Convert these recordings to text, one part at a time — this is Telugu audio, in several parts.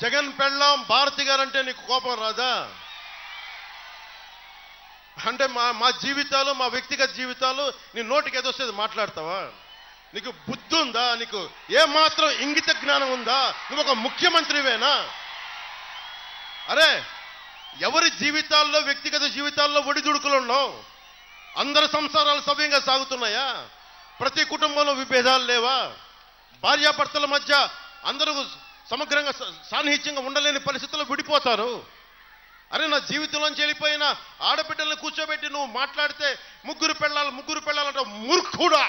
జగన్ పెళ్ళాం భారతి గారంటే నీకు కోపం రాదా? అంటే మా జీవితాలు, మా వ్యక్తిగత జీవితాలు నీ నోటికి ఏదొస్తుంది మాట్లాడతావా? నీకు బుద్ధి ఉందా? నీకు ఏమాత్రం ఇంగిత జ్ఞానం ఉందా? నువ్వు ఒక ముఖ్యమంత్రివేనా? అరే, ఎవరి జీవితాల్లో, వ్యక్తిగత జీవితాల్లో ఒడిదుడుకులు ఉండవు. అందరి సంసారాలు సవ్యంగా సాగుతున్నాయా? ప్రతి కుటుంబంలో విభేదాలు లేవా? భార్యాభర్తల మధ్య అందరూ సమగ్రంగా సాన్నిహిత్యంగా ఉండలేని పరిస్థితుల్లో విడిపోతారు. అరే, నా జీవితంలోంచి వెళ్ళిపోయిన ఆడబిడ్డలను కూర్చోబెట్టి నువ్వు మాట్లాడితే ముగ్గురు పెళ్ళాలంటే మూర్ఖుడా,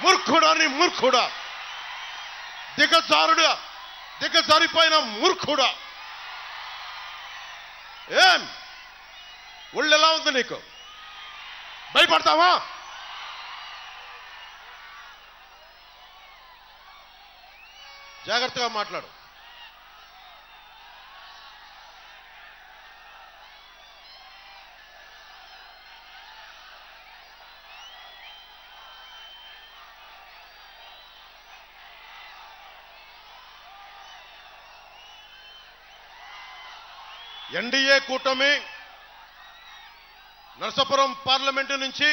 మూర్ఖుడా, నీ మూర్ఖుడా, దిగజారిపోయిన మూర్ఖుడా. ఏం ఒళ్ళు ఎలా ఉంది నీకు? భయపడతావా? జాగ్రత్తగా మాట్లాడు. ఎన్డీఏ కూటమి నరసాపురం పార్లమెంటు నుంచి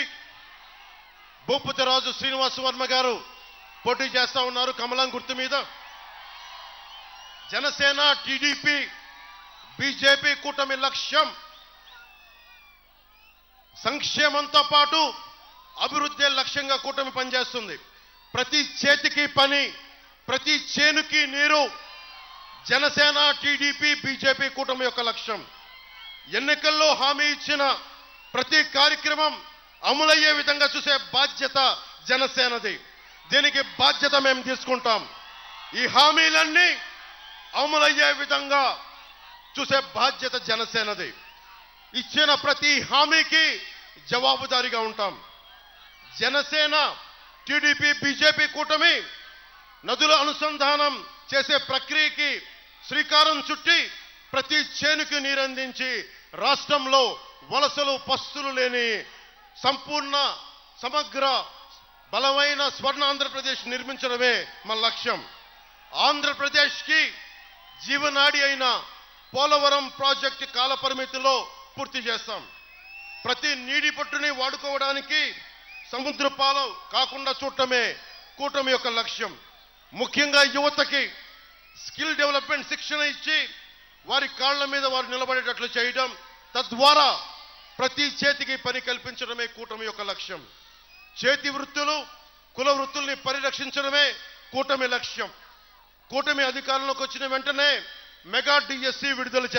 భూపతిరాజు శ్రీనివాస వర్మ గారు పోటీ చేస్తా ఉన్నారు కమలం గుర్తు మీద. జనసేన, టీడీపీ, బీజేపీ కూటమి లక్ష్యం సంక్షేమంతో పాటు అభివృద్ధి లక్ష్యంగా కూటమి పనిచేస్తుంది. ప్రతి చేతికి పని, ప్రతి చేనుకి నీరు జనసేన, టీడీపీ, బీజేపీ కూటమి యొక్క లక్ష్యం. ఎన్నికల్లో హామీ ఇచ్చిన ప్రతి కార్యక్రమం అమలయ్యే విధంగా చూసే బాధ్యత జనసేనది. దీనికి బాధ్యత మేము తీసుకుంటాం. ఈ హామీలన్నీ అమలయ్యే విధంగా చూసే బాధ్యత జనసేనది. ఇచ్చిన ప్రతి హామీకి జవాబుదారీగా ఉంటాం. జనసేన, టీడీపీ, బీజేపీ కూటమి నదుల అనుసంధానం చేసే ప్రక్రియకి శ్రీకారం చుట్టి ప్రతి చేనుకి నీరందించి రాష్ట్రంలో వలసలు, పస్తులు లేని సంపూర్ణ, సమగ్ర, బలమైన స్వర్ణ ఆంధ్రప్రదేశ్ నిర్మించడమే మన లక్ష్యం. ఆంధ్రప్రదేశ్కి జీవనాడి అయిన పోలవరం ప్రాజెక్టు కాల పరిమితిలో పూర్తి చేస్తాం. ప్రతి నీటి పట్టుని వాడుకోవడానికి సముద్ర పాలు కాకుండా చూడటమే కూటమి యొక్క లక్ష్యం. ముఖ్యంగా యువతకి స్కిల్ డెవలప్మెంట్ శిక్షణ ఇచ్చి వారి కాళ్ల మీద వారు నిలబడేటట్లు చేయడం, తద్వారా ప్రతి చేతికి పని కల్పించడమే కూటమి యొక్క లక్ష్యం. చేతి వృత్తులు, కుల వృత్తుల్ని పరిరక్షించడమే కూటమి లక్ష్యం. కూటమి అధికారంలోకి వచ్చిన వెంటనే మెగా డిఎస్సి విడుదల